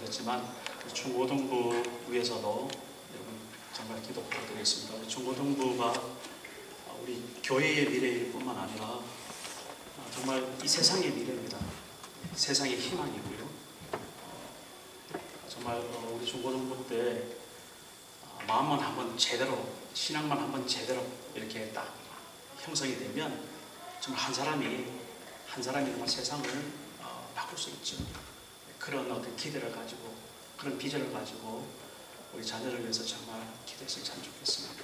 그렇지만 중고등부 위해서도 여러분 정말 기도 부탁드리겠습니다. 우리 중고등부가 우리 교회의 미래일 뿐만 아니라 정말 이 세상의 미래입니다. 세상의 희망이고요. 정말 우리 중고등부 때 마음만 한번 제대로, 신앙만 한번 제대로 이렇게 딱 형성이 되면 정말 한 사람이 정말 세상을 바꿀 수 있죠. 그런 어떤 기대를 가지고, 그런 비전을 가지고 우리 자녀를 위해서 정말 기도했으면 참 좋겠습니다.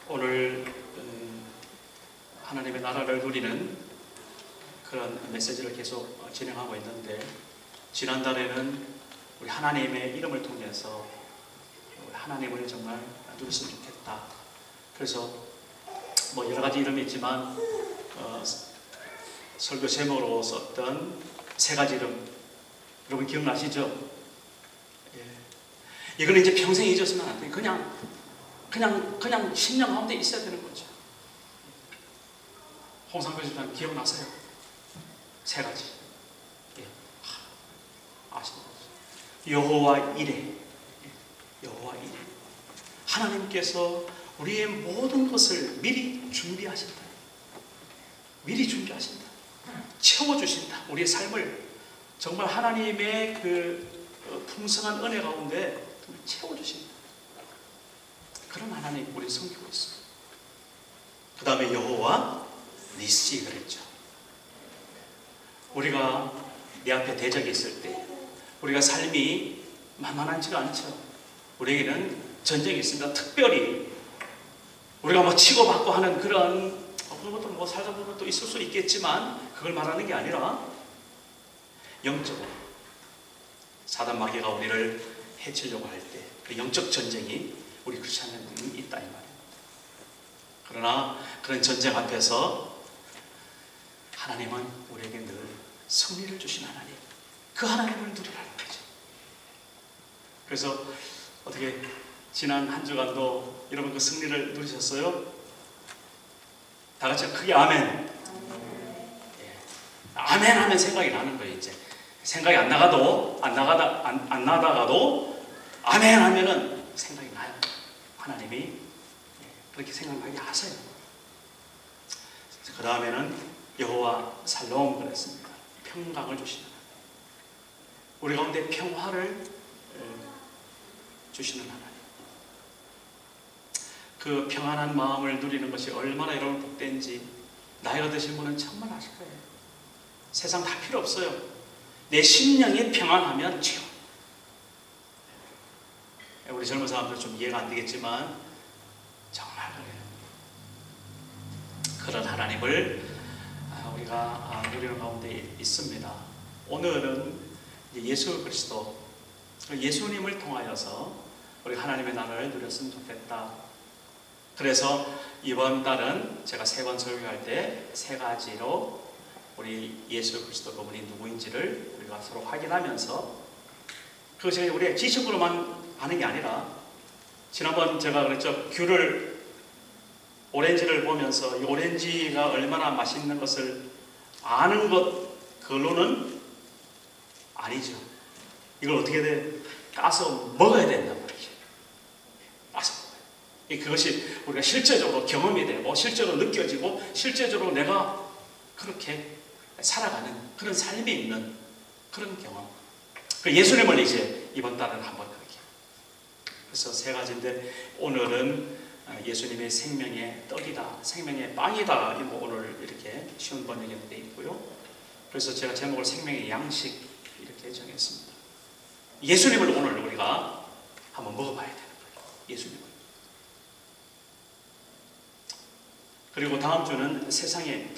오늘 하나님의 나라를 누리는 그런 메시지를 계속 진행하고 있는데, 지난달에는 우리 하나님의 이름을 통해서 하나님을 정말 누렸으면 좋겠다. 그래서 뭐 여러 가지 이름이 있지만 설교 제목으로 썼던 세 가지 이름, 여러분 기억나시죠? 예. 이거는 이제 평생 잊었으면 안 돼요. 그냥 심령 가운데 있어야 되는 거죠. 홍상표 집사님 기억나세요? 세 가지. 예. 아시죠? 여호와 이레. 여호와 이레. 하나님께서 우리의 모든 것을 미리 준비하신다. 미리 준비하신다. 채워주신다. 우리의 삶을 정말 하나님의 그 풍성한 은혜 가운데 채워주신다. 그런 하나님 우리 섬기고 있어요. 그 다음에 여호와 니시 그랬죠. 우리가 내 앞에 대적이 있을 때, 우리가 삶이 만만하지가 않죠. 우리에게는 전쟁이 있습니다. 특별히 우리가 뭐 치고받고 하는 그런 것도 뭐 살다 보면 또 있을 수 있겠지만, 그걸 말하는 게 아니라 영적으로 사단 마귀가 우리를 해치려고 할 때 그 영적 전쟁이 우리 크리스천들이 있다 이 말입니다. 그러나 그런 전쟁 앞에서 하나님은 우리에게 늘 승리를 주신 하나님, 그 하나님을 누리라는 거죠. 그래서 어떻게 지난 한 주간도 여러분 그 승리를 누리셨어요? 다 같이 크게 아멘. 예. 아멘 하면 생각이 나는 거예요. 이제 생각이 안 나다가도 아멘 하면은 생각이 나요. 하나님이 그렇게 생각나게 하세요. 그 다음에는 여호와 살롬 그랬습니다. 평강을 주시는 하나님. 우리 가운데 평화를 주시는 하나님. 그 평안한 마음을 누리는 것이 얼마나 여러분 복된지 나이가 드신 분은 정말 아실 거예요. 세상 다 필요 없어요. 내 심령이 평안하면 최고. 우리 젊은 사람들 좀 이해가 안 되겠지만 정말 그래요. 그런 하나님을 우리가 누리는 가운데 있습니다. 오늘은 예수 그리스도, 예수님을 통하여서 우리 하나님의 나라를 누렸으면 좋겠다. 그래서 이번 달은 제가 세 번 설교할 때 세 가지로 우리 예수 그리스도 그분이 누구인지를 우리가 서로 확인하면서, 그것이 우리의 지식으로만 하는 게 아니라, 지난번 제가 그랬죠. 오렌지를 보면서 이 오렌지가 얼마나 맛있는 것을 아는 것, 그걸로는 아니죠. 이걸 어떻게 돼? 따서 먹어야 된단 말이죠. 따서 먹어요. 그것이 우리가 실제적으로 경험이 되고, 실제로 느껴지고, 실제적으로 내가 그렇게 살아가는 그런 삶이 있는 그런 경험. 그 예수님을 이제 이번 달은 한번 그렇게. 그래서 세 가지인데, 오늘은 예수님의 생명의 떡이다, 생명의 빵이다. 오늘 이렇게 쉬운 번역이 되어 있고요. 그래서 제가 제목을 생명의 양식 이렇게 정했습니다. 예수님을 오늘 우리가 한번 먹어봐야 되는 거예요. 예수님을. 그리고 다음 주는 세상의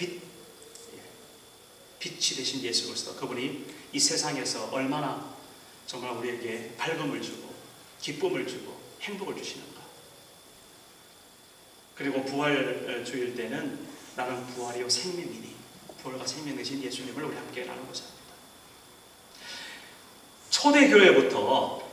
빛이 되신 예수 그리스도, 그분이 이 세상에서 얼마나 정말 우리에게 밝음을 주고 기쁨을 주고 행복을 주시는가. 그리고 부활 주일 때는 나는 부활이요 생명이니, 부활과 생명 되신 예수님을 우리 함께 나누고자 합니다. 초대교회부터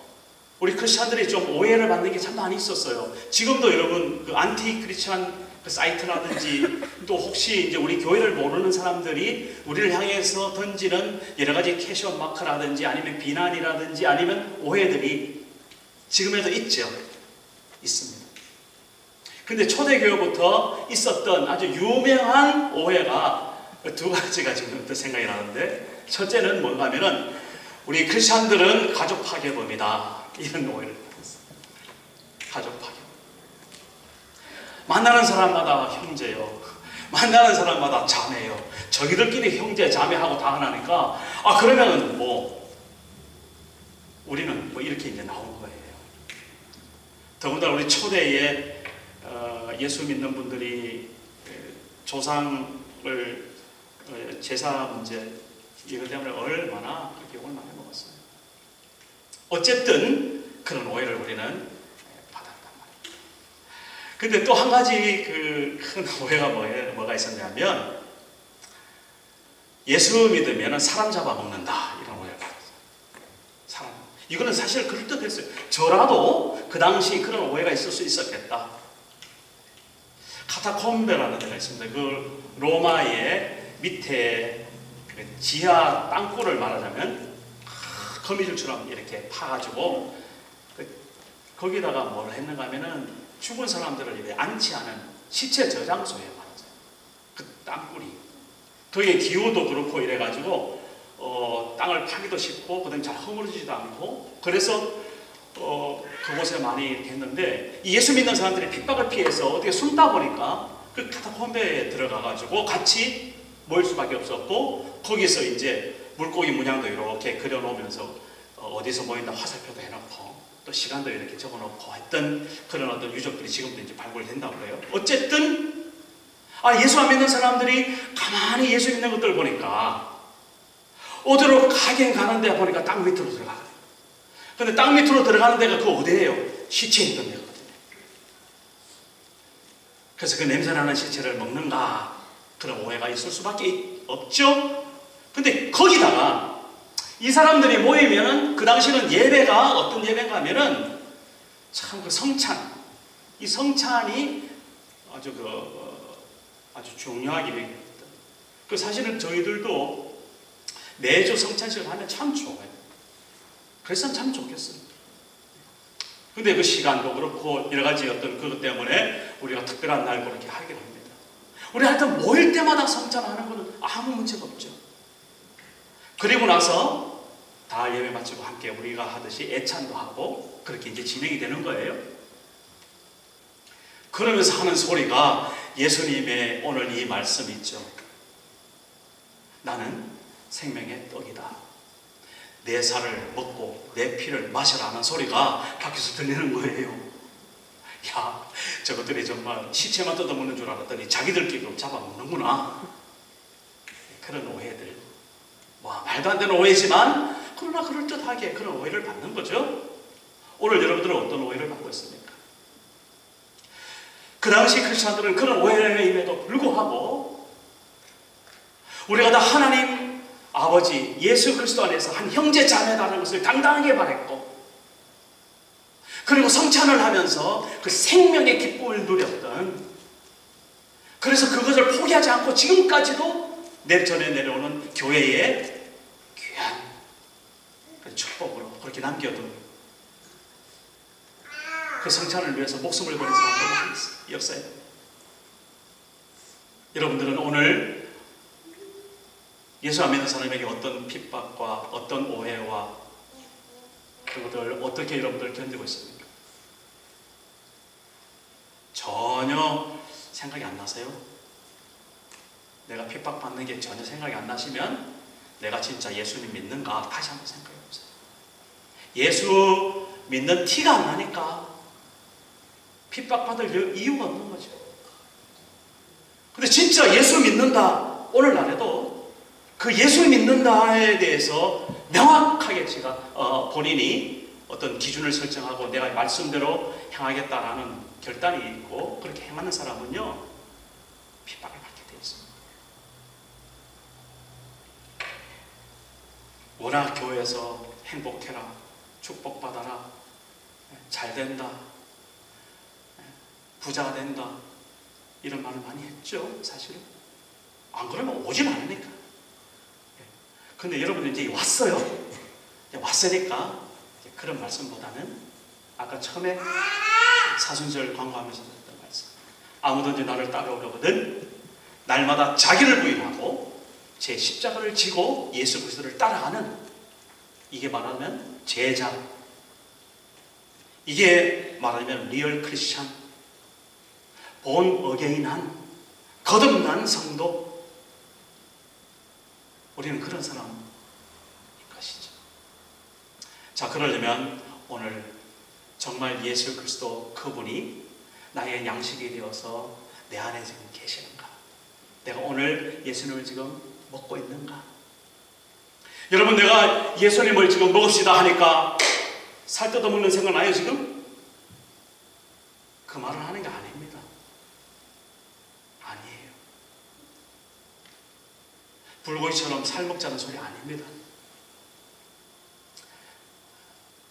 우리 크리스찬들이 좀 오해를 받는 게 참 많이 있었어요. 지금도 여러분 그 안티 크리스찬 그 사이트라든지 또 혹시 이제 우리 교회를 모르는 사람들이 우리를 향해서 던지는 여러 가지 캐션 마크라든지 아니면 비난이라든지 아니면 오해들이 지금에도 있죠. 있습니다. 근데 초대교회부터 있었던 아주 유명한 오해가 두 가지가 지금 생각이 나는데, 첫째는 뭔가 하면은 우리 크리스찬들은 가족 파괴범이다, 이런 오해를 받았어요. 가족 파괴. 만나는 사람마다 형제요, 만나는 사람마다 자매요, 저기들끼리 형제 자매하고 다 하나니까 그러면 뭐 우리는 뭐 이렇게 이제 나오는 거예요. 더군다나 우리 초대에 예수 믿는 분들이 조상을 제사 문제 이것 때문에 얼마나 욕을 많이 먹었어요. 어쨌든 그런 오해를 우리는 받았단 말이에요. 근데 또 한 가지 그 큰 오해가 뭐가 있었냐면, 예수 믿으면 사람 잡아먹는다, 이런 오해를 받았어요. 사람. 이거는 사실 그럴듯했어요. 저라도 그 당시 그런 오해가 있을 수 있었겠다. 카타콤베라는 데가 있습니다. 그 로마의 밑에 지하 땅굴을 말하자면 거미줄처럼 이렇게 파가지고 거기다가 뭘 했는가 하면은 죽은 사람들을 안치하는 시체 저장소에 말하죠. 그 땅굴이. 거기에 기후도 그렇고 이래가지고 땅을 파기도 쉽고 그다음에 잘 허물어지지도 않고, 그래서 그곳에 많이 이렇게 했는데, 이 예수 믿는 사람들이 핍박을 피해서 어떻게 숨다 보니까 그 카타콤베에 들어가가지고 같이 모일 수밖에 없었고, 거기서 이제 물고기 문양도 이렇게 그려놓으면서 어디서 모인다 화살표도 해놓고 또 시간도 이렇게 적어놓고 했던 그런 어떤 유적들이 지금도 이제 발굴된다고 그래요. 어쨌든 예수 안 믿는 사람들이 가만히 예수 믿는 것들 보니까 어디로 가긴 가는데 보니까 땅 밑으로 들어가요. 근데 땅 밑으로 들어가는 데가 그 어디예요? 시체 있던 데거든요. 그래서 그 냄새나는 시체를 먹는가, 그런 오해가 있을 수밖에 없죠. 근데 거기다가 이 사람들이 모이면은 그 당시는 예배가 어떤 예배인가 하면은 참 그 성찬, 이 성찬이 아주 중요하게 여깁니다. 그 사실은 저희들도 매주 성찬식을 하면 참 좋아요. 그래서 참 좋겠어요. 근데 그 시간도 그렇고 여러 가지 어떤 그것 때문에 우리가 특별한 날 그렇게 하게 됩니다. 우리 하여튼 모일 때마다 성찬하는 것은 아무 문제가 없죠. 그리고 나서 다 예배 마치고 함께 우리가 하듯이 애찬도 하고 그렇게 이제 진행이 되는 거예요. 그러면서 하는 소리가 예수님의 오늘 이 말씀 있죠. 나는 생명의 떡이다. 내 살을 먹고 내 피를 마셔라는 소리가 밖에서 들리는 거예요. 야, 저것들이 정말 시체만 뜯어먹는 줄 알았더니 자기들끼리 잡아먹는구나. 그런 오해들. 말도 안 되는 오해지만 그러나 그럴듯하게 그런 오해를 받는 거죠. 오늘 여러분들은 어떤 오해를 받고 있습니까? 그 당시 크리스천들은 그런 오해임에도 불구하고 우리가 다 하나님 아버지 예수 그리스도 안에서 한 형제 자매다라는 것을 당당하게 말했고, 그리고 성찬을 하면서 그 생명의 기쁨을 누렸던, 그래서 그것을 포기하지 않고 지금까지도 전에 내려오는 교회의 귀한 축복으로 그렇게 남겨둔 그 성찬을 위해서 목숨을 버린 사람도 많이 있어요. 역사에. 여러분들은 오늘 예수 안 믿는 사람에게 어떤 핍박과 어떤 오해와 그것을 어떻게 여러분들 견디고 있습니까? 전혀 생각이 안 나세요? 내가 핍박받는 게 전혀 생각이 안 나시면 내가 진짜 예수님 믿는가 다시 한번 생각해 보세요. 예수 믿는 티가 안 나니까 핍박받을 이유가 없는 거죠. 근데 진짜 예수 믿는다, 오늘날에도 그 예수 믿는다에 대해서 명확하게 제가 본인이 어떤 기준을 설정하고 내가 말씀대로 행하겠다라는 결단이 있고 그렇게 행하는 사람은요, 핍박을 받게 되어 있습니다. 워낙 교회에서 행복해라, 축복받아라, 잘 된다, 부자가 된다, 이런 말을 많이 했죠. 사실은 안 그러면 오질 않으니까. 근데 여러분 이제 왔어요. 왔으니까 그런 말씀보다는 아까 처음에 사순절 광고하면서 했던 말씀, 아무든지 나를 따라오려거든 날마다 자기를 부인하고 제 십자가를 지고 예수 그리스도를 따라가는, 이게 말하면 제자, 이게 말하면 리얼 크리스찬, 본 어게인한 거듭난 성도, 우리는 그런 사람인 것이죠. 자, 그러려면 오늘 정말 예수 그리스도 그분이 나의 양식이 되어서 내 안에 지금 계시는가? 내가 오늘 예수님을 지금 먹고 있는가? 여러분, 내가 예수님을 지금 먹읍시다 하니까 살 뜯어 먹는 생각 나요 지금? 그 말을 하는 게 아닙니다. 아니에요. 불고기처럼 살 먹자는 소리 아닙니다.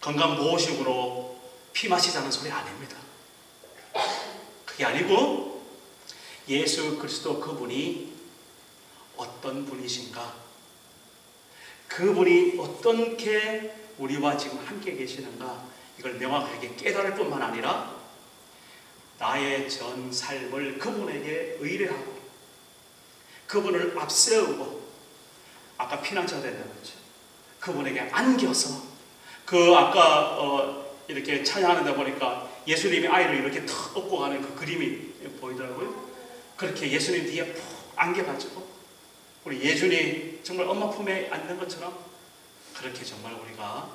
건강보호식으로 피 마시자는 소리 아닙니다. 그게 아니고 예수 그리스도 그분이 어떤 분이신가, 그분이 어떻게 우리와 지금 함께 계시는가, 이걸 명확하게 깨달을 뿐만 아니라 나의 전 삶을 그분에게 의뢰하고 그분을 앞세우고, 아까 피난처가 된다고 했죠. 그분에게 안겨서, 아까 이렇게 찬양하는데 보니까 예수님이 아이를 이렇게 턱 업고 가는 그 그림이 보이더라고요. 그렇게 예수님 뒤에 푹 안겨가지고 우리 예준이 정말 엄마 품에 앉는 것처럼 그렇게 정말 우리가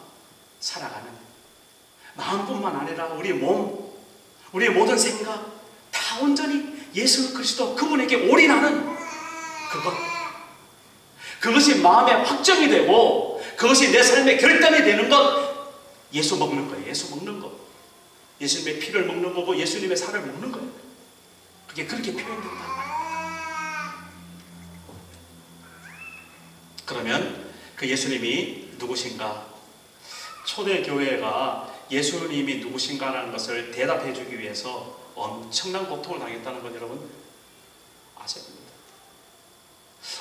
살아가는, 마음뿐만 아니라 우리의 몸, 우리의 모든 생각 다 온전히 예수 그리스도 그분에게 올인하는 그것이 마음의 확정이 되고 그것이 내 삶의 결단이 되는 것, 예수 먹는 거예요. 예수 먹는 거. 예수님의 피를 먹는 거고 예수님의 살을 먹는 거예요. 그게 그렇게 표현된단 말이에요. 그러면 그 예수님이 누구신가? 초대교회가 예수님이 누구신가라는 것을 대답해 주기 위해서 엄청난 고통을 당했다는 건 여러분 아셔야 됩니다.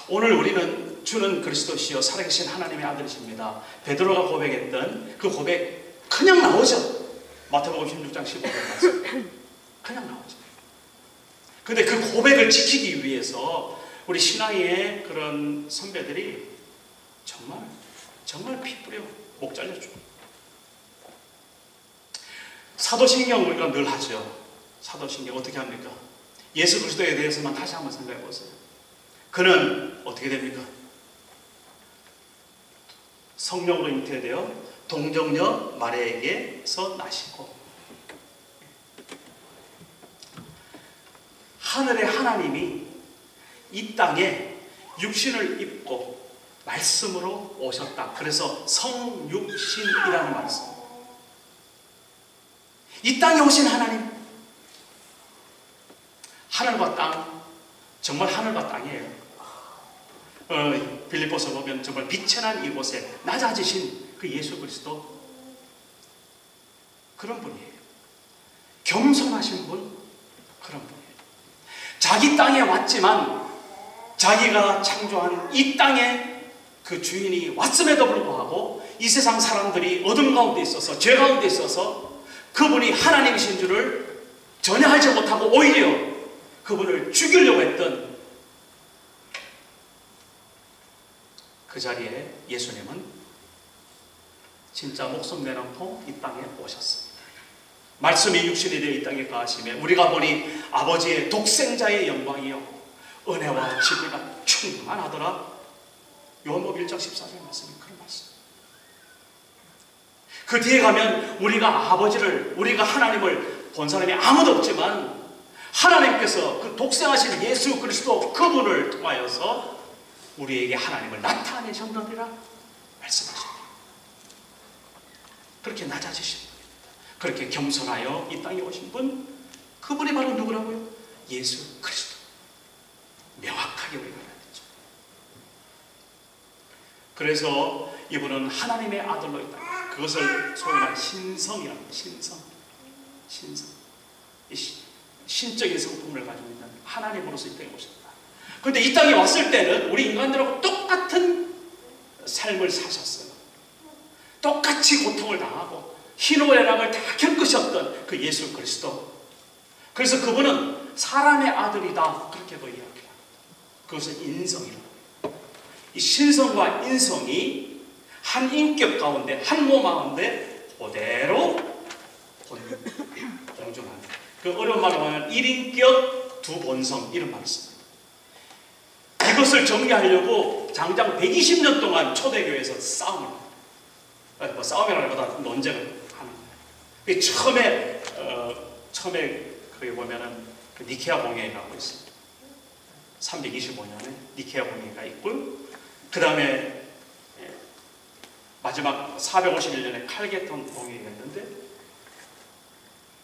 오늘 우리는 주는 그리스도시요 살아계신 하나님의 아들이십니다. 베드로가 고백했던 그 고백 그냥 나오죠. 마태복음 16장 15절 말씀 그냥 나오죠. 근데 그 고백을 지키기 위해서 우리 신앙의 그런 선배들이 정말 피 뿌려 목 잘려줘. 사도신경 우리가 늘 하죠. 사도신경 어떻게 합니까? 예수 그리스도에 대해서만 다시 한번 생각해 보세요. 그는 어떻게 됩니까? 성령으로 잉태되어 동정녀 마리아에게서 나시고, 하늘의 하나님이 이 땅에 육신을 입고 말씀으로 오셨다. 그래서 성육신이라는 말씀. 이 땅에 오신 하나님, 하늘과 땅, 정말 하늘과 땅이에요. 빌립보서 보면 정말 빛의 난 이곳에 낮아지신 그 예수 그리스도, 그런 분이에요. 겸손하신 분, 그런 분이에요. 자기 땅에 왔지만 자기가 창조한 이 땅에 그 주인이 왔음에도 불구하고 이 세상 사람들이 어둠 가운데 있어서, 죄 가운데 있어서 그분이 하나님이신 줄을 전혀 알지 못하고 오히려 그분을 죽이려고 했던 그 자리에 예수님은 진짜 목숨 내놓고 이 땅에 오셨습니다. 말씀이 육신이 되어 이 땅에 거하시며 우리가 보니 아버지의 독생자의 영광이요 은혜와 진리가 충만하더라. 요한복음 1장 14절 말씀이 그런 말씀. 그 뒤에 가면 우리가 아버지를, 우리가 하나님을 본 사람이 아무도 없지만 하나님께서 그 독생하신 예수 그리스도 그분을 통하여서 우리에게 하나님을 나타내셨느니라 말씀하십니다. 그렇게 낮아지신 분입니다. 그렇게 겸손하여 이 땅에 오신 분, 그분이 바로 누구라고요? 예수 그리스도. 명확하게 우리가 알아야 되죠. 그래서 이분은 하나님의 아들로 있다. 그것을 소위 말하는 신성이라고. 신성. 신적인 성품을 가지고 있는 하나님으로서 이 땅에 오셨다. 그런데 이 땅에 왔을 때는 우리 인간들하고 똑같은 삶을 사셨어요. 똑같이 고통을 당하고 희노애락을 다 겪으셨던 그 예수 그리스도. 그래서 그분은 사람의 아들이다, 그렇게도 이야기합니다. 그것은 인성이라고. 이 신성과 인성이 한 인격 가운데, 한 몸 가운데 그대로 공존하는, 그 어려운 말로 하면 1인격 두 본성, 이런 말을 씁니다. 이것을 정리하려고 장장 120년 동안 초대교회에서 싸움을 합니다. 싸움이라기보다 논쟁을 하는 거예요. 처음에 거기 보면은 그 니케아 공회라고 있습니다. 325년에 니케아 공회가 있고, 그 다음에 마지막 451년에 칼게톤 공회가 있는데,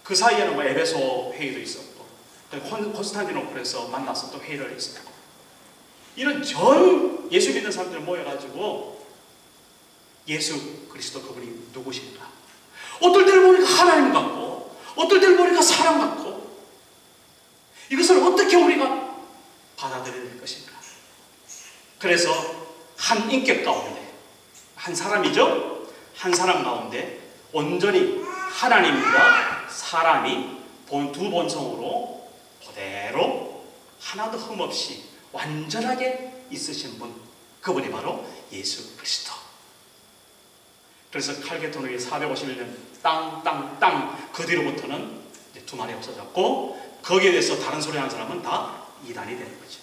그 사이에는 뭐 에베소 회의도 있었고, 콘스탄티노플에서 만나서 또 회의를 했었고, 이런 전 예수 믿는 사람들 모여가지고 예수 그리스도 그분이 누구신가? 어떨 때를 보니까 하나님 같고, 어떨 때를 보니까 사람 같고, 이것을 어떻게 우리가 받아들일 것인가? 그래서 한 인격 가운데, 한 사람이죠? 한 사람 가운데 온전히 하나님과 사람이 두 본성으로 그대로 하나도 흠없이 완전하게 있으신 분, 그분이 바로 예수 그리스도. 그래서 칼게톤의 451년 땅 그 뒤로부터는 이제 두 말이 없어졌고, 거기에 대해서 다른 소리 하는 사람은 다 이단이 되는 거죠.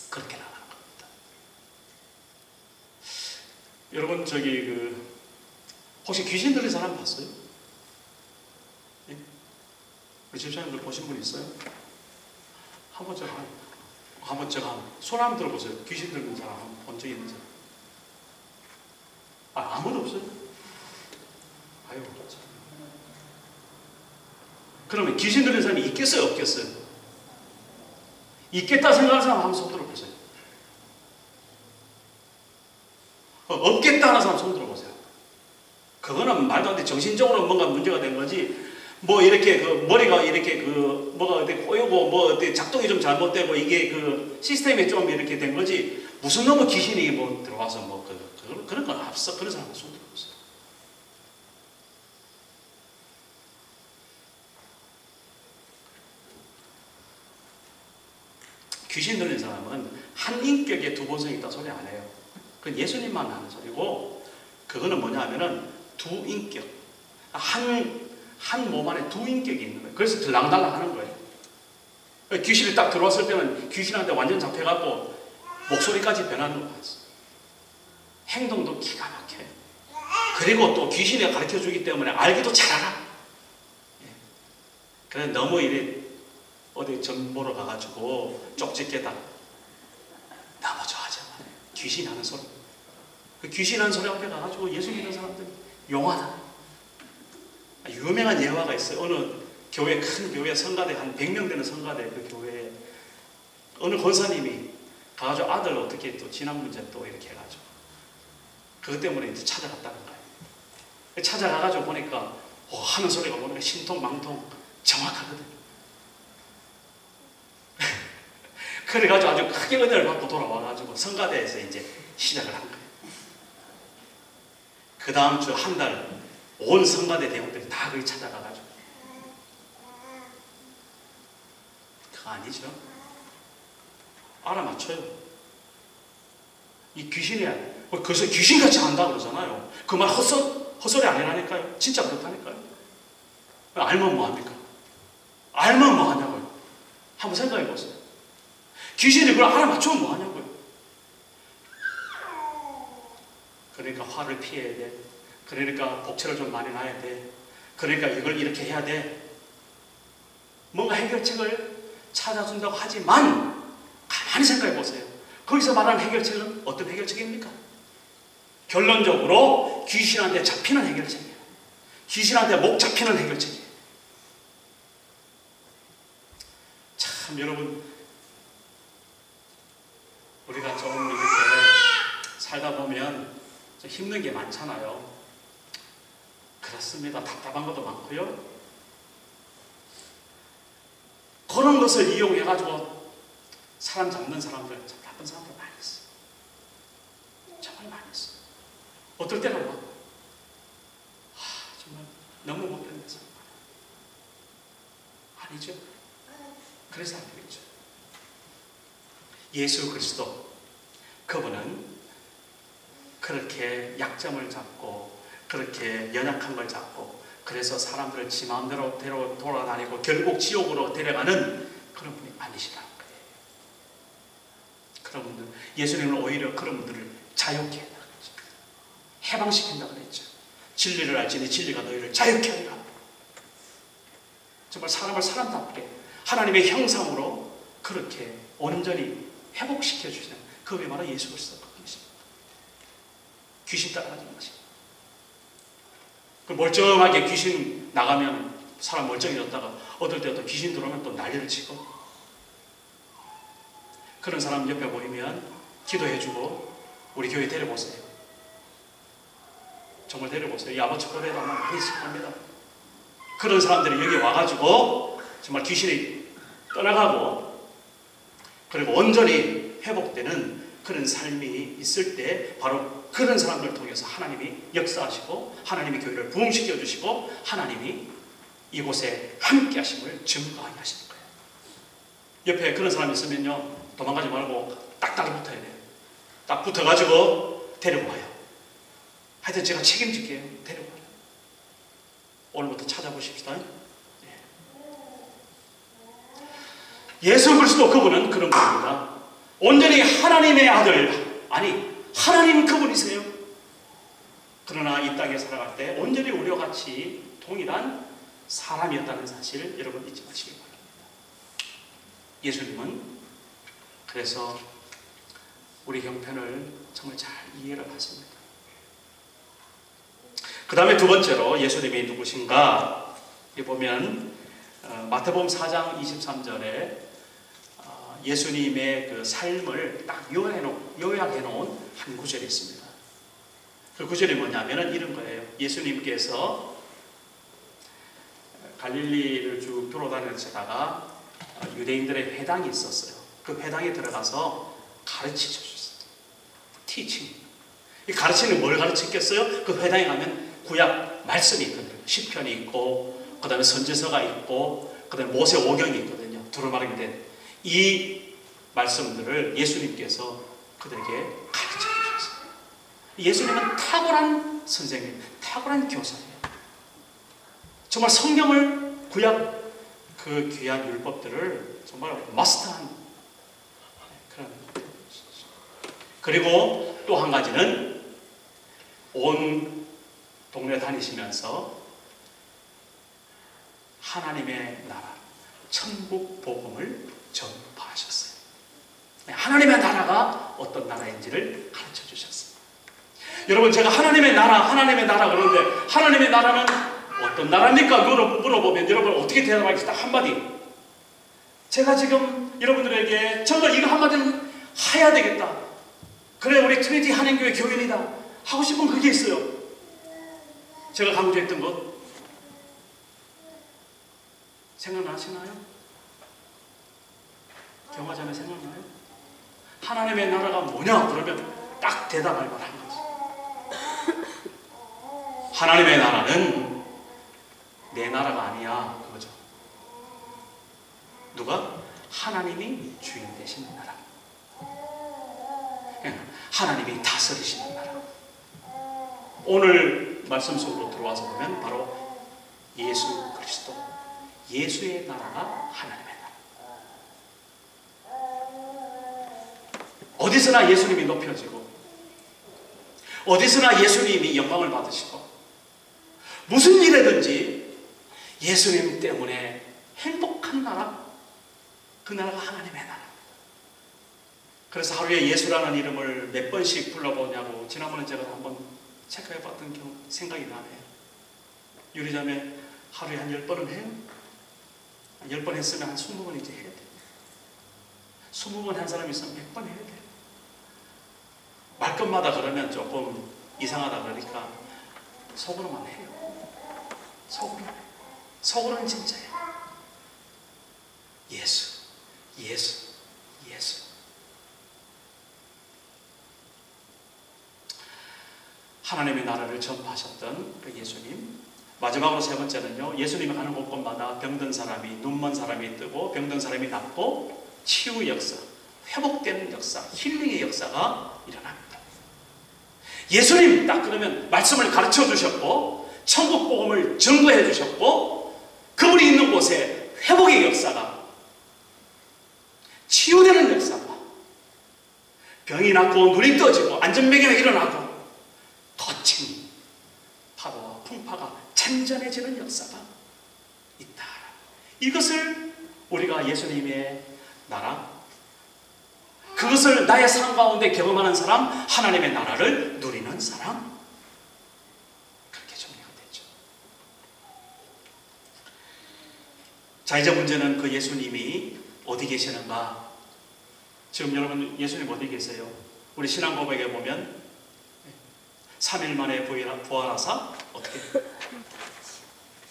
그렇게 나가는 겁니다. 여러분, 혹시 귀신 들린 사람 봤어요? 예? 우리 집사님들 보신 분 있어요? 한번 제가 손 한번 들어보세요. 귀신 들린 사람 본 적 있는 사람? 아무도 없어요? 아유, 참. 그러면 귀신 들린 사람이 있겠어요, 없겠어요? 있겠다 생각하는 사람 한번 손 들어보세요. 없겠다 하는 사람 손 들어보세요. 그거는 말도 안 돼. 정신적으로 뭔가 문제가 된 거지. 뭐 이렇게 머리가 이렇게 뭐가 어디 꼬이고 뭐 어디 작동이 좀 잘못되고 이게 시스템이 좀 이렇게 된 거지. 무슨 놈의 귀신이 뭐 들어와서 뭐 그런 건 없어. 그런 사람은 손 들어보세요. 귀신 들린 사람은 한 인격에 두 본성이 있다 소리 안 해요. 그건 예수님만 하는 소리고, 그거는 뭐냐 하면은 두 인격, 한 몸 안에 두 인격이 있는 거예요. 그래서 들랑달랑 하는 거예요. 귀신이 딱 들어왔을 때는 귀신한테 완전 잡혀갖고 목소리까지 변하는 거 봤어요. 행동도 기가 막혀요. 그리고 또 귀신이 가르쳐 주기 때문에 알기도 잘 알아. 그래서 너무 어디 점 보러 가가지고 쪽집게다 너무 좋아하잖아. 귀신 하는 소리. 그 귀신 하는 소리 앞에 가가지고 예수 믿는 사람들 용하다. 유명한 예화가 있어요. 어느 교회, 큰 교회 성가대, 한 100명 되는 성가대, 그 교회에 어느 권사님이 가가지고 아들 어떻게 또 지난 문제 또 이렇게 해가지고 그것 때문에 이제 찾아갔다는 거예요. 찾아가가지고 보니까 하는 소리가 보니까 신통 망통 정확하거든. 그래가지고 아주 크게 은혜를 받고 돌아와가지고 성가대에서 이제 시작을 한 거예요. 그 다음 주 한 달 온 성가대 대원들이 다 거기 찾아가가지고, 그거 아니죠? 알아맞혀요. 이 귀신이, 그래서 귀신같이 한다고 그러잖아요. 그 말 헛소리 아니라니까요. 진짜 그렇다니까요. 알면 뭐합니까? 알면 뭐하냐고요. 한번 생각해 보세요. 귀신이 그걸 알아맞추면 뭐하냐고요. 그러니까 화를 피해야 돼. 그러니까 복채를 좀 많이 놔야 돼. 그러니까 이걸 이렇게 해야 돼. 뭔가 해결책을 찾아준다고 하지만 가만히 생각해 보세요. 거기서 말하는 해결책은 어떤 해결책입니까? 결론적으로 귀신한테 잡히는 해결책이에요. 귀신한테 목 잡히는 해결책이에요. 참 여러분, 우리가 좀 이렇게 살다 보면 좀 힘든 게 많잖아요. 그렇습니다. 답답한 것도 많고요. 그런 것을 이용해가지고 사람 잡는 사람들, 참 나쁜 사람들 많이 있어. 정말 많이 있어. 어떨 때는 막 정말 너무 못된 데서 아니죠. 그래서 안 되겠죠. 예수 그리스도, 그분은 그렇게 약점을 잡고 그렇게 연약한 걸 잡고 그래서 사람들을 지 마음대로 돌아다니고 결국 지옥으로 데려가는 그런 분이 아니시라는 거예요. 그런 분들, 예수님은 오히려 그런 분들을 자유케 한다고 그랬죠. 해방시킨다고 그랬죠. 진리를 알지니 진리가 너희를 자유케 하리라. 정말 사람을 사람답게 하나님의 형상으로 그렇게 온전히 회복시켜 주시는 그분이 바로 예수 그리스도 그분이십니다. 귀신 따라가지 마시고. 그 멀쩡하게 귀신 나가면 사람 멀쩡해졌다가 어떨 때 또 귀신 들어오면 또 난리를 치고, 그런 사람 옆에 보이면 기도해주고 우리 교회 데려보세요. 정말 데려보세요. 이 아버지 교회도 아마 많이 있을 겁니다. 그런 사람들이 여기 와가지고 정말 귀신이 떠나가고 그리고 온전히 회복되는 그런 삶이 있을 때 바로 그런 사람들을 통해서 하나님이 역사하시고 하나님이 교회를 부흥시켜 주시고 하나님이 이곳에 함께 하심을 증거하게 하시는 거예요. 옆에 그런 사람이 있으면요, 도망가지 말고 딱딱 붙어야 돼요. 딱 붙어가지고 데려와요. 하여튼 제가 책임질게요. 데려와요. 오늘부터 찾아보십시다. 예수 그리스도 그분은 그런 분입니다. 온전히 하나님의 아들, 아니 하나님 그분이세요. 그러나 이 땅에 살아갈 때 온전히 우리와 같이 동일한 사람이었다는 사실 여러분 잊지 마시기 바랍니다. 예수님은 그래서 우리 형편을 정말 잘 이해를 하십니다. 그 다음에 두 번째로 예수님이 누구신가 보면 마태복음 4장 23절에 예수님의 그 삶을 딱 요약해 놓은 한 구절이 있습니다. 그 구절이 뭐냐면은 이런 거예요. 예수님께서 갈릴리를 쭉 돌아다니시다가 유대인들의 회당이 있었어요. 그 회당에 들어가서 가르치셔 주셨어요. 티칭. 이 가르치는 뭘 가르쳤겠어요? 그 회당에 가면 구약 말씀이 있거든요. 시편이 있고, 그 다음에 선지서가 있고, 그 다음에 모세오경이 있거든요. 두루마리 된 이 말씀들을 예수님께서 그들에게 가르쳐 주셨어요. 예수님은 탁월한 선생님, 탁월한 교사예요. 정말 성경을, 구약 그 귀한 율법들을 정말 마스터한 그런. 그리고 또 한 가지는 온 동네 다니시면서 하나님의 나라, 천국 복음을 전파하셨어요. 하나님의 나라가 어떤 나라인지를 가르쳐 주셨어요. 여러분, 제가 하나님의 나라 그러는데 하나님의 나라는 어떤 나라입니까? 물어보면 여러분 어떻게 대답하겠습니까? 한마디. 제가 지금 여러분들에게 정말 이거 한마디는 해야 되겠다. 그래, 우리 트리니티 한인교회 교인이다 하고 싶은 그게 있어요. 제가 강조했던 것 생각나시나요? 경화 전에 생각나요? 하나님의 나라가 뭐냐? 그러면 딱 대답할 만한 거지. 하나님의 나라는 내 나라가 아니야, 그거죠. 누가? 하나님이 주인 되시는 나라. 하나님이 다스리시는 나라. 오늘 말씀 속으로 들어와서 보면 바로 예수 그리스도, 예수의 나라가 하나님의 나라. 어디서나 예수님이 높여지고 어디서나 예수님이 영광을 받으시고 무슨 일이든지 예수님 때문에 행복한 나라, 그 나라가 하나님의 나라. 그래서 하루에 예수라는 이름을 몇 번씩 불러보냐고 지난번에 제가 한번 체크해봤던 생각이 나네요. 유리자매 하루에 한 10번은 해요? 한 10번 했으면 한 20번 이제 해야 돼요. 20번 한 사람이 있으면 100번 해야 돼요. 말끝마다 그러면 조금 이상하다 그러니까 속으로만 해요. 속으로는 진짜예요. 예수, 예수, 예수. 하나님의 나라를 전파하셨던 그 예수님. 마지막으로 세 번째는요, 예수님이 가는 곳곳마다 병든 사람이, 눈먼 사람이 뜨고 병든 사람이 낫고 치유의 역사, 회복되는 역사, 힐링의 역사가 일어납니다. 예수님 딱 그러면 말씀을 가르쳐 주셨고 천국 복음을 증거해 주셨고 그분이 있는 곳에 회복의 역사가, 치유되는 역사가, 병이 낫고 눈이 떠지고 안전병이 일어나고 거친 파도와 풍파가 잔잔해지는 역사가 있다. 이것을 우리가 예수님의 나라, 그것을 나의 삶 가운데 경험하는 사람, 하나님의 나라를 누리는 사람, 그렇게 정리가 되죠. 자, 이제 문제는 그 예수님이 어디 계시는가? 지금 여러분 예수님 어디 계세요? 우리 신앙 고백에 보면 3일 만에 부활하사 어떻게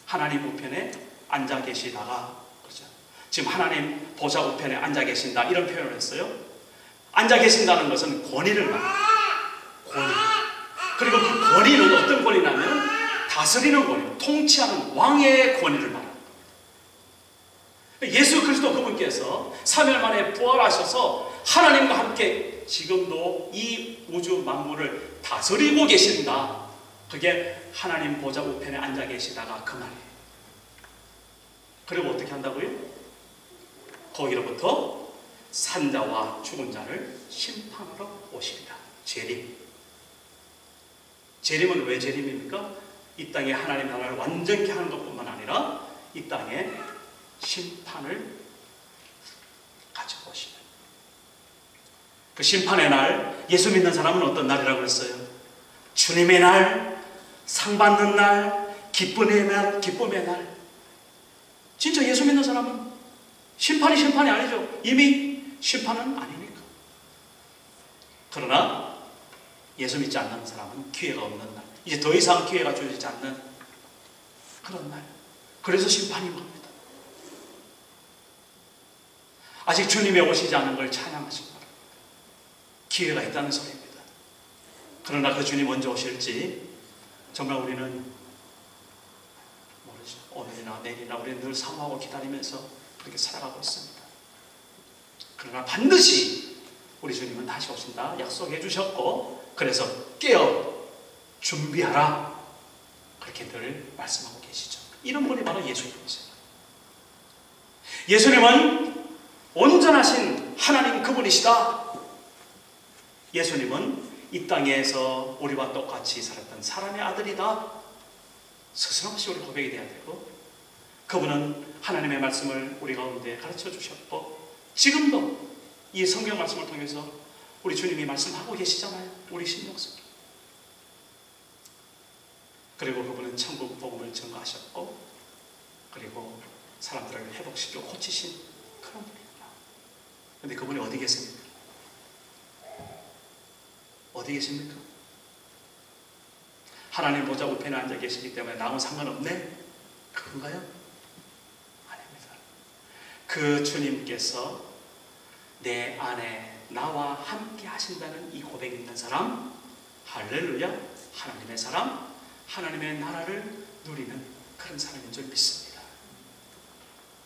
하나님 우편에 앉아 계시다가, 그렇죠? 지금 하나님 보좌 우편에 앉아 계신다 이런 표현을 했어요. 앉아 계신다는 것은 권위를 말합니다. 권위. 그리고 그 권위는 어떤 권위냐면 다스리는 권위, 통치하는 왕의 권위를 말합니다. 예수 그리스도 그분께서 3일 만에 부활하셔서 하나님과 함께 지금도 이 우주 만물을 다스리고 계신다. 그게 하나님 보좌 우편에 앉아 계시다가 그 말이에요. 그리고 어떻게 한다고요? 거기로부터 산자와 죽은 자를 심판하러 오시리라. 재림. 재림은 왜 재림입니까? 이 땅에 하나님 나라를 완전히 하는 것뿐만 아니라 이 땅에 심판을 가지고 오시는 그 심판의 날, 예수 믿는 사람은 어떤 날이라고 했어요? 주님의 날, 상 받는 날, 기쁨의 날, 기쁨의 날. 진짜 예수 믿는 사람은 심판이 아니죠. 이미 심판은 아니니까. 그러나 예수 믿지 않는 사람은 기회가 없는 날, 이제 더 이상 기회가 주어지지 않는 그런 날. 그래서 심판인 겁니다. 아직 주님이 오시지 않은 걸 찬양하시기 바랍니다. 기회가 있다는 소리입니다. 그러나 그 주님 언제 오실지 정말 우리는 모르죠. 오늘이나 내일이나 우리는 늘 사모하고 기다리면서 그렇게 살아가고 있습니다. 그러나 반드시 우리 주님은 다시 오신다 약속해 주셨고, 그래서 깨어 준비하라 그렇게 늘 말씀하고 계시죠. 이런 분이 바로 예수님이세요. 예수님은 온전하신 하나님 그분이시다. 예수님은 이 땅에서 우리와 똑같이 살았던 사람의 아들이다. 스스럼없이 우리 고백이 돼야 되고, 그분은 하나님의 말씀을 우리 가운데 가르쳐 주셨고, 지금도 이 성경 말씀을 통해서 우리 주님이 말씀하고 계시잖아요. 우리 심령 속에. 그리고 그분은 천국 복음을 증거하셨고, 그리고 사람들을 회복시키고 고치신 그런 분입니다. 그런데 그분이 어디 계십니까? 어디 계십니까? 하나님 보좌 우편에 앉아 계시기 때문에 나하고 상관없네? 그건가요? 아닙니다. 그 주님께서 내 안에 나와 함께 하신다는 이 고백이 있는 사람, 할렐루야, 하나님의 사람, 하나님의 나라를 누리는 그런 사람인 줄 믿습니다.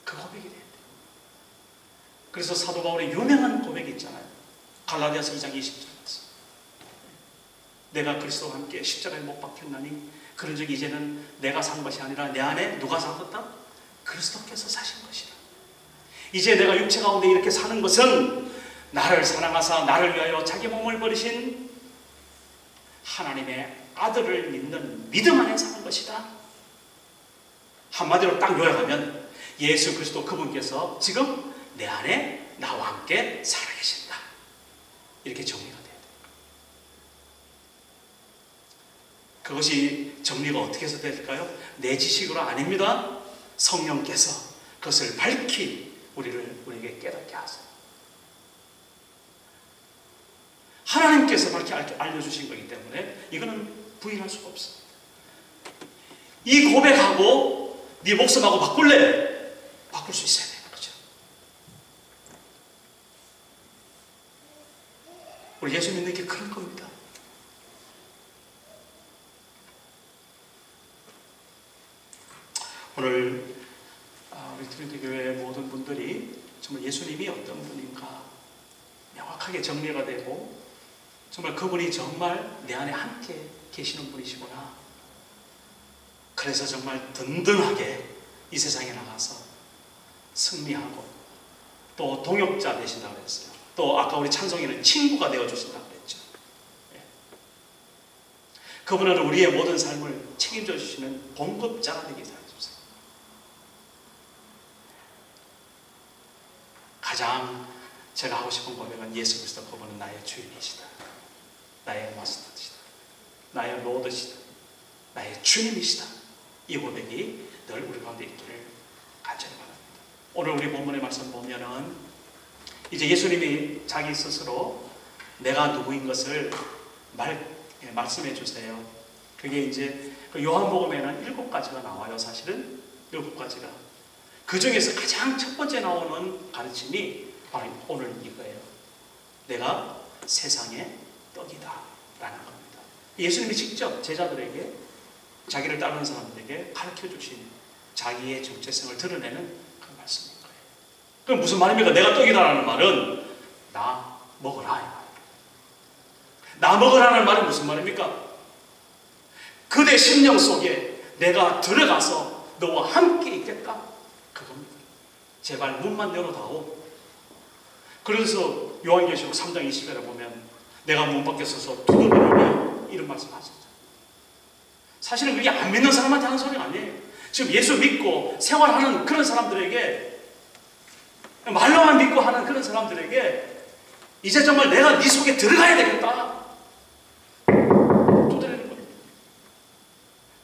그 고백이 돼야 돼요. 그래서 사도 바울의 유명한 고백이 있잖아요. 갈라디아서 2장 20절. 내가 그리스도와 함께 십자가에 못 박혔나니 그런즉 이제는 내가 산 것이 아니라 내 안에 누가 사셨다? 그리스도께서 사신 것이라. 이제 내가 육체 가운데 이렇게 사는 것은 나를 사랑하사 나를 위하여 자기 몸을 버리신 하나님의 아들을 믿는 믿음 안에 사는 것이다. 한마디로 딱 요약하면 예수 그리스도 그분께서 지금 내 안에 나와 함께 살아계신다. 이렇게 정리가 돼요. 그것이 정리가 어떻게 해서 될까요? 내 지식으로 아닙니다. 성령께서 그것을 밝히 우리에게 깨닫게 하세요. 하나님께서 밝히 알려주신 거기 때문에 이거는 부인할 수가 없습니다. 이 고백하고 네 목숨하고 바꿀래? 바꿀 수 있어야 되는 거죠. 우리 예수 믿는 게 그런 겁니다. 오늘 우리 트리니티 교회 모든 분들이 정말 예수님이 어떤 분인가 명확하게 정리가 되고, 정말 그분이 정말 내 안에 함께 계시는 분이시구나. 그래서 정말 든든하게 이 세상에 나가서 승리하고 또 동역자 되신다고 그랬어요. 또 아까 우리 찬송이는 친구가 되어주신다고 그랬죠. 그분은 우리의 모든 삶을 책임져 주시는 봉급자가 되게 해주세요. 가장 제가 하고 싶은 고백은 예수 그리스도 그분은 나의 주인이시다. 나의 마스터시다. 나의 로드시다. 나의 주님이시다. 이 고백이 늘 우리 가운데 있기를 간절히 바랍니다. 오늘 우리 본문의 말씀 보면은 이제 예수님이 자기 스스로 내가 누구인 것을 말씀해 주세요. 그게 이제 요한복음에는 7가지가 나와요. 사실은 7가지가. 그 중에서 가장 첫 번째 나오는 가르침이 바로 오늘 이거예요. 내가 세상의 떡이다 라는 겁니다. 예수님이 직접 제자들에게, 자기를 따르는 사람들에게 가르쳐 주신 자기의 정체성을 드러내는 그런 말씀인 거예요. 그럼 무슨 말입니까? 내가 떡이다라는 말은 나 먹어라. 나 먹으라는 말은 무슨 말입니까? 그대 심령 속에 내가 들어가서 너와 함께 있겠다. 그겁니다. 제발 문만 열어다오. 그래서 요한계시록 3장 20절에 보면 내가 문 밖에 서서 두드리며 이런 말씀 하셨죠. 사실은 그게 안 믿는 사람한테 하는 소리가 아니에요. 지금 예수 믿고 생활하는 그런 사람들에게, 말로만 믿고 하는 그런 사람들에게 이제 정말 내가 네 속에 들어가야 되겠다. 두드리는 겁니다.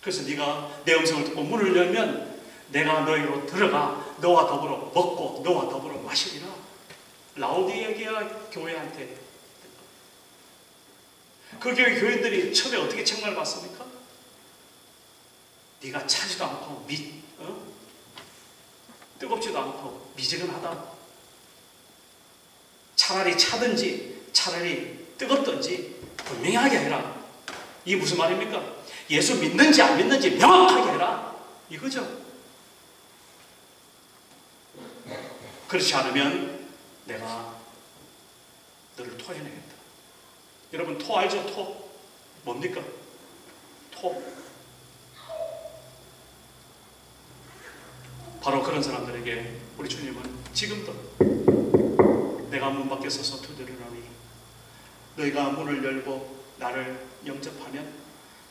그래서 네가 내 음성을 듣고 문을 열면 내가 너희로 들어가 너와 더불어 먹고 너와 더불어 마시리라. 라오디게아 교회한테. 그 교회 교인들이 처음에 어떻게 책망을 받습니까? 네가 차지도 않고 뜨겁지도 않고 미지근하다. 차라리 차든지 차라리 뜨겁든지 분명히 하게 해라. 이게 무슨 말입니까? 예수 믿는지 안 믿는지 명확하게 해라. 이거죠. 그렇지 않으면 내가 너를 토해내겠다. 여러분 토 알죠? 토 뭡니까? 토. 바로 그런 사람들에게 우리 주님은 지금도 내가 문 밖에 서서 두드리노니 너희가 문을 열고 나를 영접하면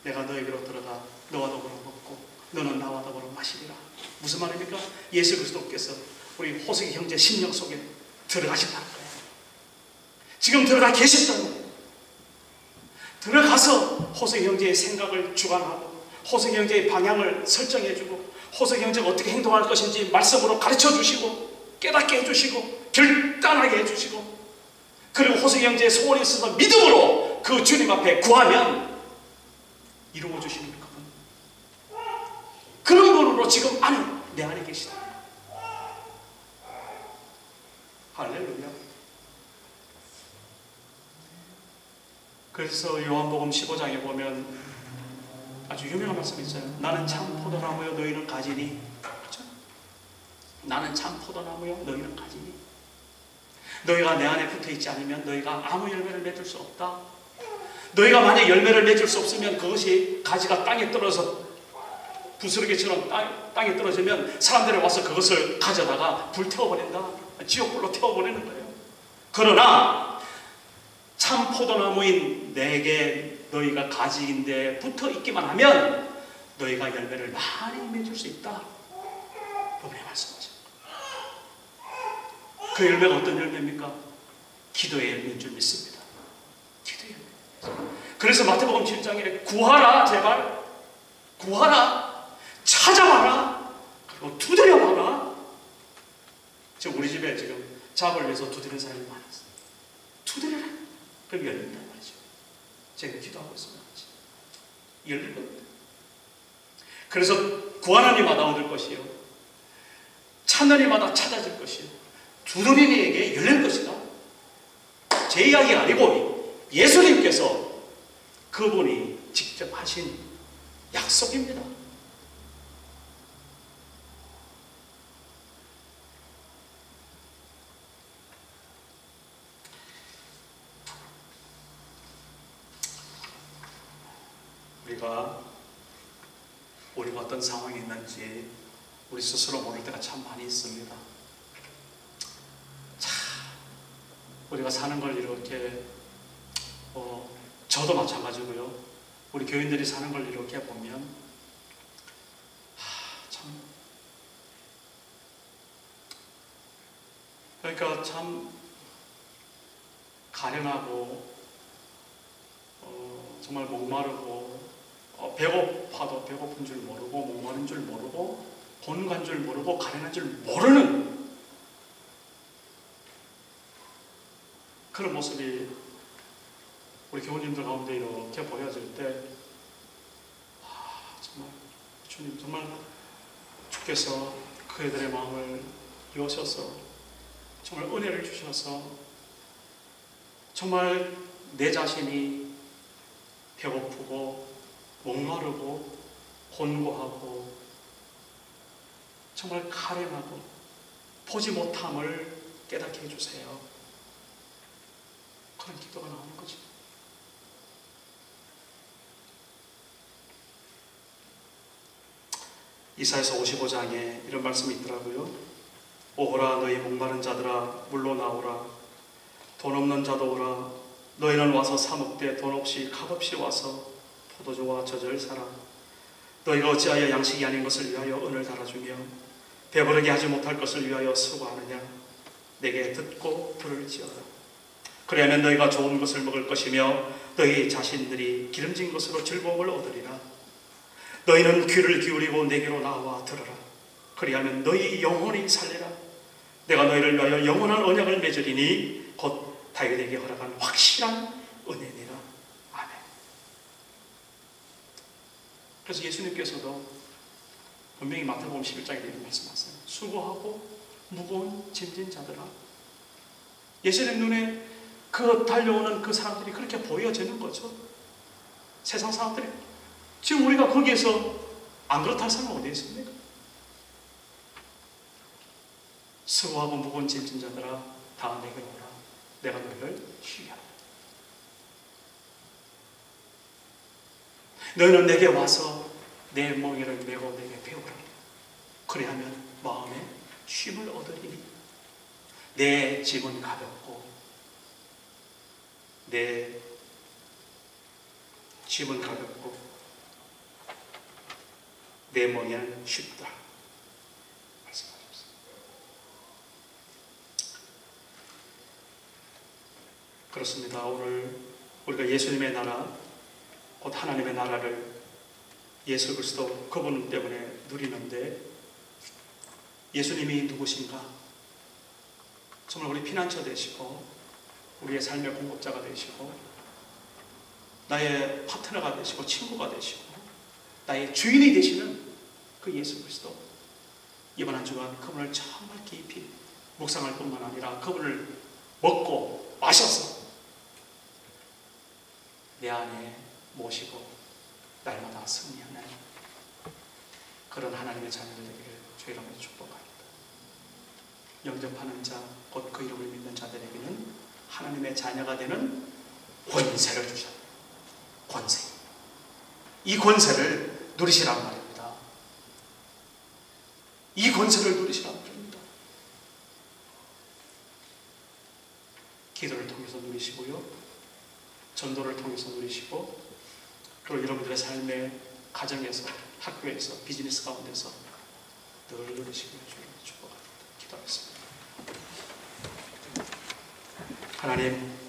내가 너에게로 들어가 너와 더불어 먹고 너는 나와 더불어 마시리라. 무슨 말입니까? 예수 그리스도께서 우리 호세기 형제 심령 속에 들어가신다는 거예요. 지금 들어가 계셨다는 거예요. 들어가서 호세기 형제의 생각을 주관하고 호세기 형제의 방향을 설정해주고 호세기 형제가 어떻게 행동할 것인지 말씀으로 가르쳐주시고 깨닫게 해주시고 결단하게 해주시고, 그리고 호세기 형제의 소원이 있어서 믿음으로 그 주님 앞에 구하면 이루어주시는 그분, 그런 분으로 지금 내 안에 계시다. 할렐루야. 그래서 요한복음 15장에 보면 아주 유명한 말씀이 있어요. 나는 참 포도나무요 너희는 가지니. 그렇죠? 나는 참 포도나무요 너희는 가지니. 너희가 내 안에 붙어있지 않으면 너희가 아무 열매를 맺을 수 없다. 너희가 만약 열매를 맺을 수 없으면 그것이 가지가 땅에 떨어져 부스러기처럼 땅에 떨어지면 사람들이 와서 그것을 가져다가 불태워버린다. 지옥불로 태워버리는 거예요. 그러나 참 포도나무인 내게 너희가 가지인데 붙어 있기만 하면 너희가 열매를 많이 맺을 수 있다. 분명히 말씀하십니다. 그 열매가 어떤 열매입니까? 기도의 열매인 줄 믿습니다. 기도의 열매. 그래서 마태복음 7장에 구하라, 제발 구하라, 찾아봐라, 그리고 두드려봐라. 지금 우리 집에 지금 작업을 위해서 두드리는 사람이 많았어요. 두드려라. 그럼 열린단 말이죠. 제가 기도하고 있습니다. 열릴 겁니다. 그래서 구하는 이마다 얻을 것이요, 찾는 이마다 찾아질 것이요, 두드리는 이에게 열릴 것이다. 제 이야기가 아니고 예수님께서 그분이 직접 하신 약속입니다. 우리가 어떤 상황이 있는지 우리 스스로 모를 때가 참 많이 있습니다. 우리가 사는 걸 이렇게 저도 마찬가지고요. 우리 교인들이 사는 걸 이렇게 보면 참 그러니까 참 가련하고 정말 목마르고 배고파도 배고픈 줄 모르고 목마른 줄 모르고 곤간 줄 모르고 가련한 줄 모르는 그런 모습이 우리 교우님들 가운데 이렇게 보여질 때 정말 주님 정말 주께서 그애들의 마음을 여셔서 정말 은혜를 주셔서 정말 내 자신이 배고프고 목마르고 곤고하고 정말 가련하고 보지 못함을 깨닫게 해주세요. 그런 기도가 나오는 거죠. 이사야서 55장에 이런 말씀이 있더라고요. 오호라 너희 목마른 자들아 물로 나오라. 돈 없는 자도 오라. 너희는 와서 사 먹되 돈 없이 값없이 와서 포도주와 젖을 사라. 너희가 어찌하여 양식이 아닌 것을 위하여 은을 달아주며 배부르게 하지 못할 것을 위하여 수고하느냐. 내게 듣고 들을지어다. 그리하면 너희가 좋은 것을 먹을 것이며 너희 자신들이 기름진 것으로 즐거움을 얻으리라. 너희는 귀를 기울이고 내게로 나와 들으라. 그리하면 너희 영혼이 살리라. 내가 너희를 위하여 영원한 언약을 맺으리니 곧 다윗에게 허락한 확실한 은혜니라. 아멘. 그래서 예수님께서도 분명히 마태복음 11장에 이렇게 말씀하세요. 수고하고 무거운 짐진 자들아. 예수님 눈에 그 달려오는 그 사람들이 그렇게 보여지는 거죠. 세상 사람들이. 지금 우리가 거기에서 안 그렇다 할 사람은 어디 있습니까? 수고하고 무거운 짐진 자들아 다 내게 오라. 내가 너희를 쉬게 하리라. 너희는 내게 와서 내 멍에를 메고 내게 배우라. 그리하면 마음에 쉼을 얻으리니 내 짐은 가볍고 내 짐은 가볍고 내 멍에는 쉽다 말씀하셨습니다. 그렇습니다. 오늘 우리가 예수님의 나라 곧 하나님의 나라를 예수 그리스도 그분 때문에 누리는데 예수님이 누구신가? 정말 우리 피난처 되시고 우리의 삶의 공급자가 되시고 나의 파트너가 되시고 친구가 되시고 나의 주인이 되시는 그 예수 그리스도. 이번 한 주간 그분을 정말 깊이 묵상할 뿐만 아니라 그분을 먹고 마셔서 내 안에 모시고 날마다 승리하는 그런 하나님의 자녀들 되기를 주의 이름으로 축복합니다. 영접하는 자, 곧 그 이름을 믿는 자들에게는 하나님의 자녀가 되는 권세를 주셨다. 권세. 이 권세를 누리시란 말입니다. 이 권세를 누리시란 말입니다. 기도를 통해서 누리시고요. 전도를 통해서 누리시고 그리고 여러분들의 삶의 가정에서 학교에서 비즈니스 가운데서 늘 누리시기를 주님께 축복합니다. 기도하겠습니다. 하나님